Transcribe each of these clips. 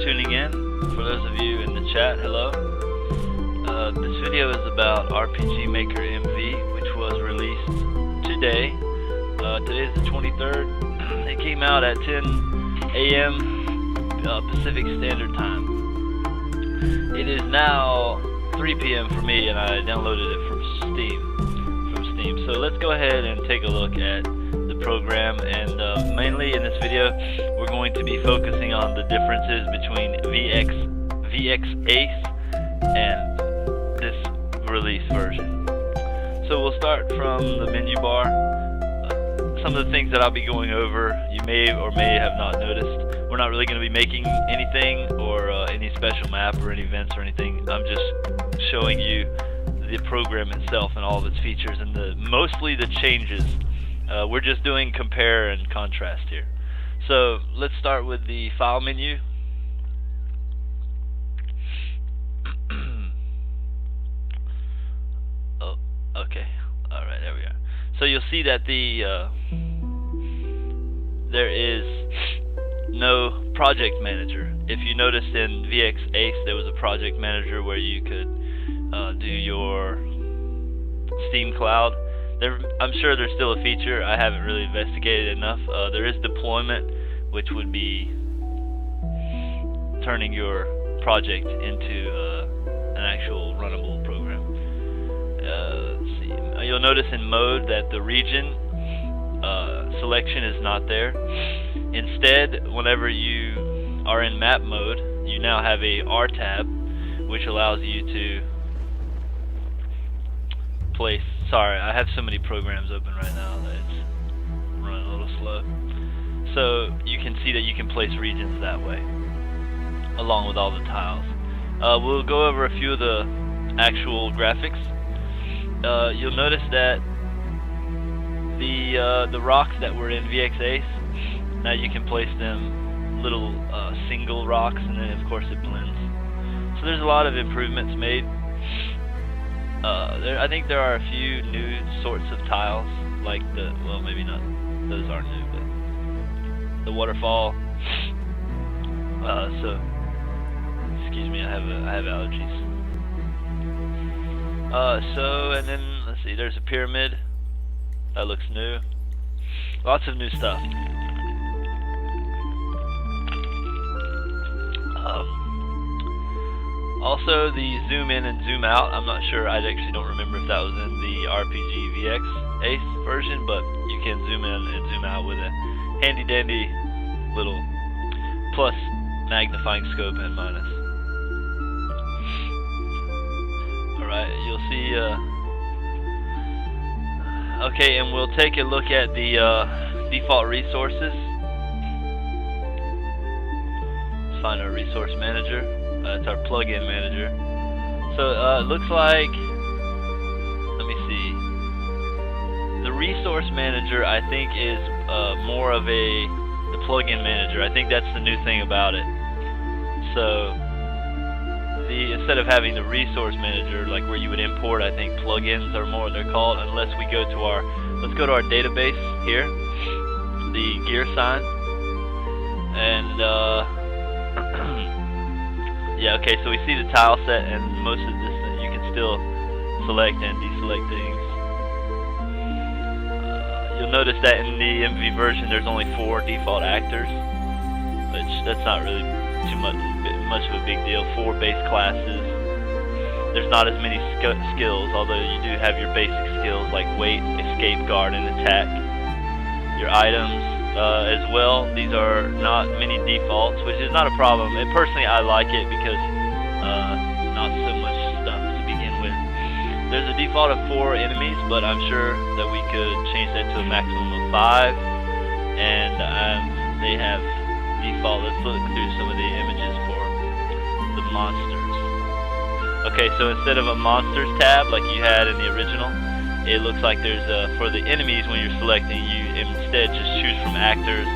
tuning in. For those of you in the chat, hello. This video is about RPG Maker MV, which was released today. Today is the 23rd. It came out at 10 a.m. Pacific Standard Time. It is now 3 p.m. for me, and I downloaded it from Steam. So let's go ahead and take a look at the program, and mainly in this video we're going to be focusing on the differences between VX Ace and this release version. So we'll start from the menu bar. Some of the things that I'll be going over you may or may have not noticed. We're not really going to be making anything or any special map or any events or anything. I'm just showing you the program itself and all of its features and mostly the changes. We're just doing compare and contrast here. So let's start with the file menu. Oh, okay. Alright, there we are. So you'll see that there is no project manager. If you noticed in VX Ace, there was a project manager where you could do your Steam Cloud. I'm sure there's still a feature. I haven't really investigated enough. There is deployment, which would be turning your project into an actual runnable program. Let's see. You'll notice in mode that the region selection is not there. Instead, whenever you are in map mode, you now have a R tab, which allows you to place. Sorry, I have so many programs open right now that it's running a little slow. So you can see that you can place regions that way, along with all the tiles. We'll go over a few of the actual graphics. You'll notice that the rocks that were in VX Ace, now you can place them little single rocks, and then of course it blends. So there's a lot of improvements made. I think there are a few new sorts of tiles, like well, maybe not, those aren't new, but the waterfall. So, excuse me, I have allergies. So, and then let's see, there's a pyramid that looks new. Lots of new stuff. Also, the zoom in and zoom out, I'm not sure, I actually don't remember if that was in the RPG VX Ace version, but you can zoom in and zoom out with a handy dandy little plus magnifying scope and minus. Alright, you'll see, okay, and we'll take a look at the default resources. Let's find our resource manager. It's our plugin manager. So it looks like, let me see, the resource manager I think is more of the plugin manager. I think that's the new thing about it. So instead of having the resource manager like where you would import, I think plugins are more they're called, unless we go to let's go to our database here, the gear sign, and yeah, okay, so we see the tile set, and most of this you can still select and deselect things. You'll notice that in the MV version there's only 4 default actors, which that's not really too much of a big deal. 4 base classes. There's not as many skills, although you do have your basic skills like weight, escape, guard, and attack. Your items as well. These are not many defaults, which is not a problem. And personally, I like it because not so much stuff to begin with. There's a default of 4 enemies, but I'm sure that we could change that to a maximum of 5. And they have default. Let's look through some of the images for the monsters. Okay, so instead of a monsters tab like you had in the original, it looks like there's for the enemies when you're selecting, you instead just choose from actors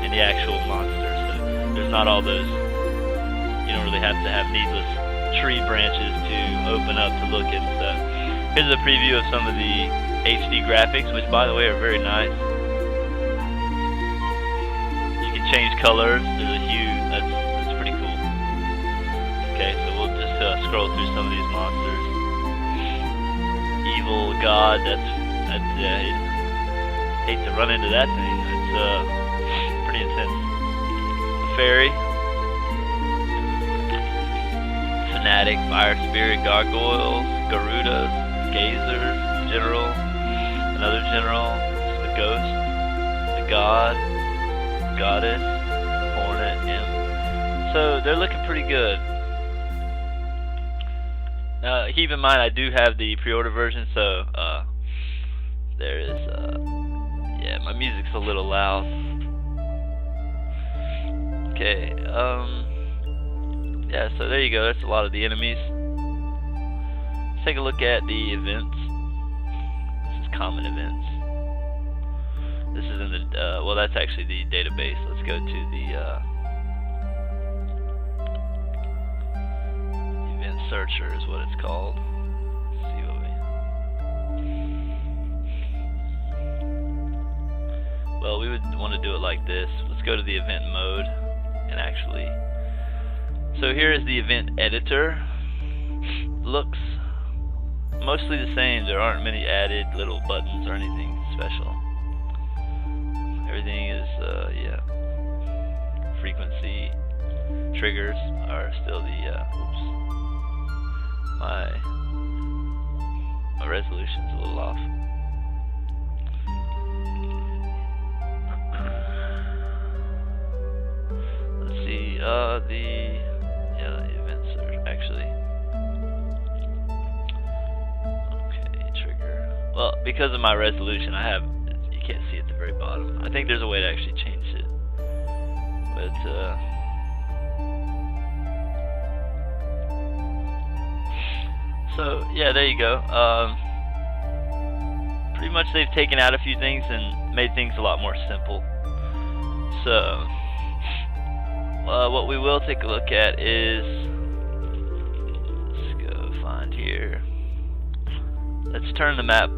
and the actual monsters. So there's not all those, you don't really have to have needless tree branches to open up to look at stuff. Here's a preview of some of the HD graphics, which by the way are very nice. You can change colors. There's a hue. That's pretty cool. scroll through some of these monsters. Evil God, that's hate to run into that thing. It's pretty intense. Fairy, Fanatic, Fire Spirit, Gargoyles, Garudas, Gazers, General, another General, a Ghost, the God, Goddess, Hornet, Imp. So they're looking pretty good. Now keep in mind I do have the pre-order version, so there is yeah, my music's a little loud. Okay, yeah, so there you go, that's a lot of the enemies. Let's take a look at the events. This is common events. This is in the, well, that's actually the database. Let's go to the event searcher is what it's called. Let's see what well, we would want to do it like this. Let's go to the event mode and actually, so here is the event editor. Looks mostly the same. There aren't many added little buttons or anything special. Everything is, yeah. Frequency triggers are still the, oops. My resolution's a little off. Let's see, the event search, actually. Okay, trigger. Well, because of my resolution, I have, you can't see at the very bottom. I think there's a way to actually change it. But, so, yeah, there you go. Pretty much they've taken out a few things and made things a lot more simple. So, what we will take a look at is, let's go find here. Let's turn the map.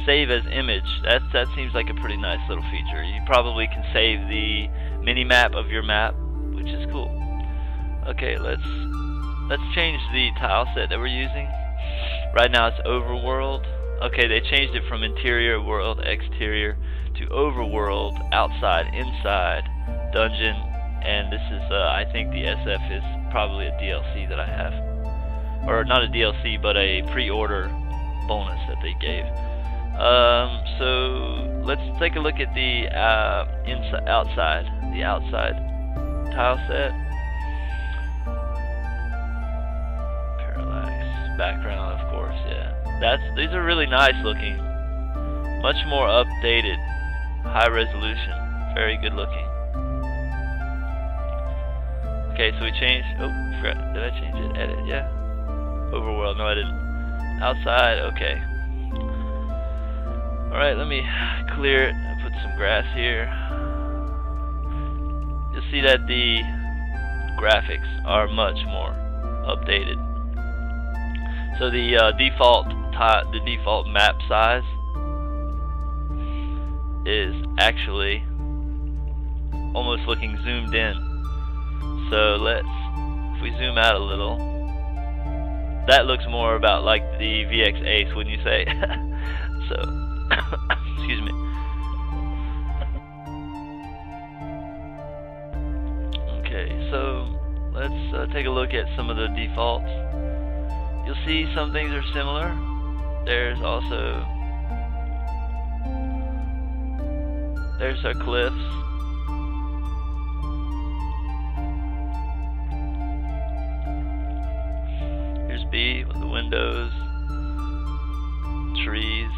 Save as image. That seems like a pretty nice little feature. You probably can save the mini map of your map, which is cool. Okay, let's change the tile set that we're using. Right now it's overworld. Okay, they changed it from interior world, exterior to overworld, outside, inside, dungeon, and this is I think the SF is probably a DLC that I have, or not a DLC, but a pre-order bonus that they gave. So let's take a look at the outside tile set. Parallax background, of course, yeah. These are really nice looking, much more updated, high resolution, very good looking. Okay, so we changed. Oh, forgot. Did I change it? Edit, yeah. Overworld, no, I didn't. Outside, okay. Alright, let me clear it and put some grass here. You'll see that the graphics are much more updated. So the default map size is actually almost looking zoomed in. So if we zoom out a little, that looks more about like the VX Ace, wouldn't you say? So, excuse me. Okay, so let's take a look at some of the defaults. You'll see some things are similar. There's our cliffs. Here's B with the windows, trees.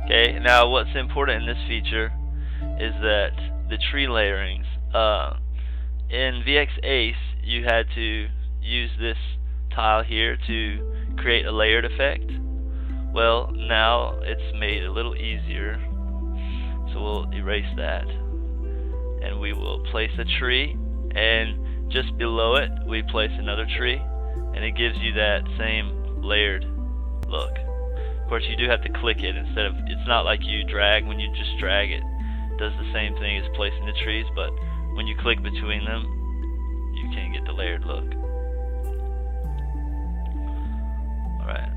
Okay, now what's important in this feature is that the tree layerings. In VX Ace, you had to use this tile here to create a layered effect. Well, now it's made a little easier. So we'll erase that. And we will place a tree, and just below it, we place another tree, and it gives you that same layered look. Of course, you do have to click it instead of, it's not like you drag. When you just drag it, does the same thing as placing the trees, but when you click between them, you can get the layered look. Alright.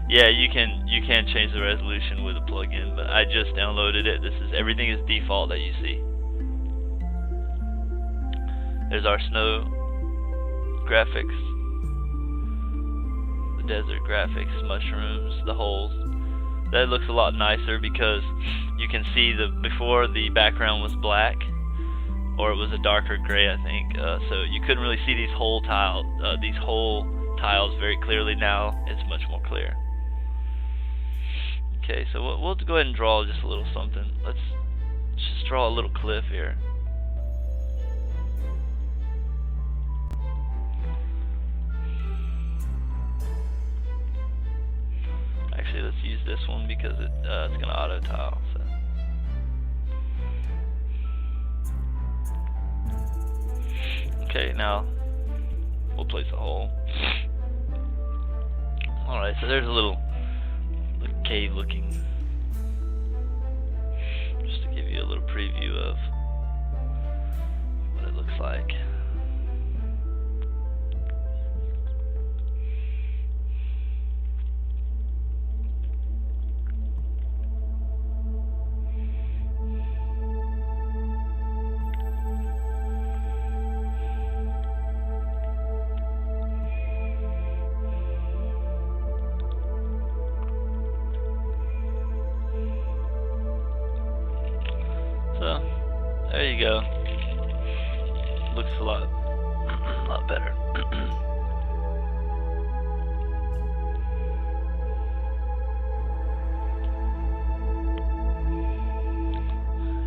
Yeah, you can change the resolution with a plugin, but I just downloaded it. Everything is default that you see. There's our snow graphics, the desert graphics, mushrooms, the holes. That looks a lot nicer because you can see before the background was black, or it was a darker gray, I think. So you couldn't really see these whole tiles very clearly. Now it's much more clear. Okay, so we'll go ahead and draw just a little something. Let's just draw a little cliff here. Actually, let's use this one because it's going to auto tile. So. Okay, now we'll place a hole. Alright, so there's a little cave looking, just to give you a little preview of what it looks like. So, there you go. Looks a lot better.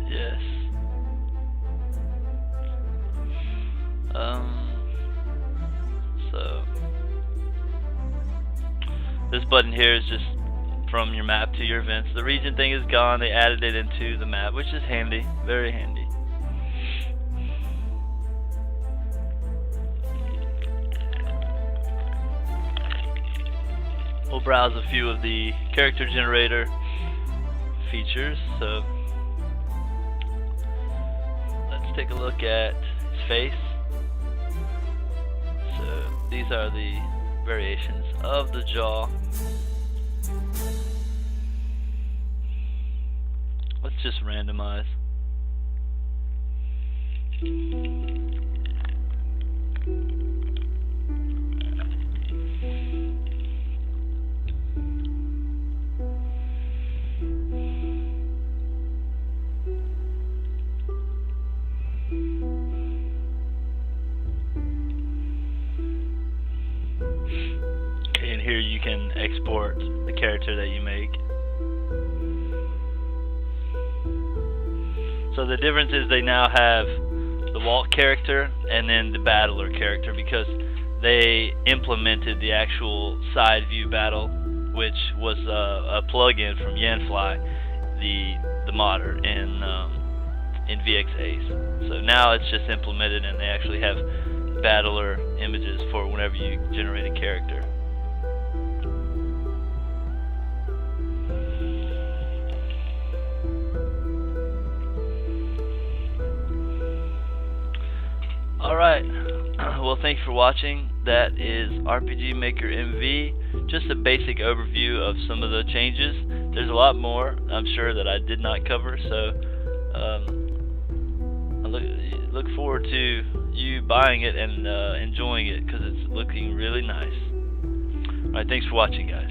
Yes. So, this button here is just from your map to your events. The region thing is gone. They added it into the map, which is handy, very handy. We'll browse a few of the character generator features. So let's take a look at his face. So these are the variations of the jaw. Let's just randomize. Okay, and here you can export the character that you make. So the difference is they now have the Walt character and then the Battler character, because they implemented the actual side view battle, which was a plug-in from Yanfly, the modder in VX Ace. So now it's just implemented, and they actually have Battler images for whenever you generate a character. Alright, well, thanks for watching. That is RPG Maker MV. Just a basic overview of some of the changes. There's a lot more, I'm sure, that I did not cover, so I look forward to you buying it and enjoying it, because it's looking really nice. Alright, thanks for watching, guys.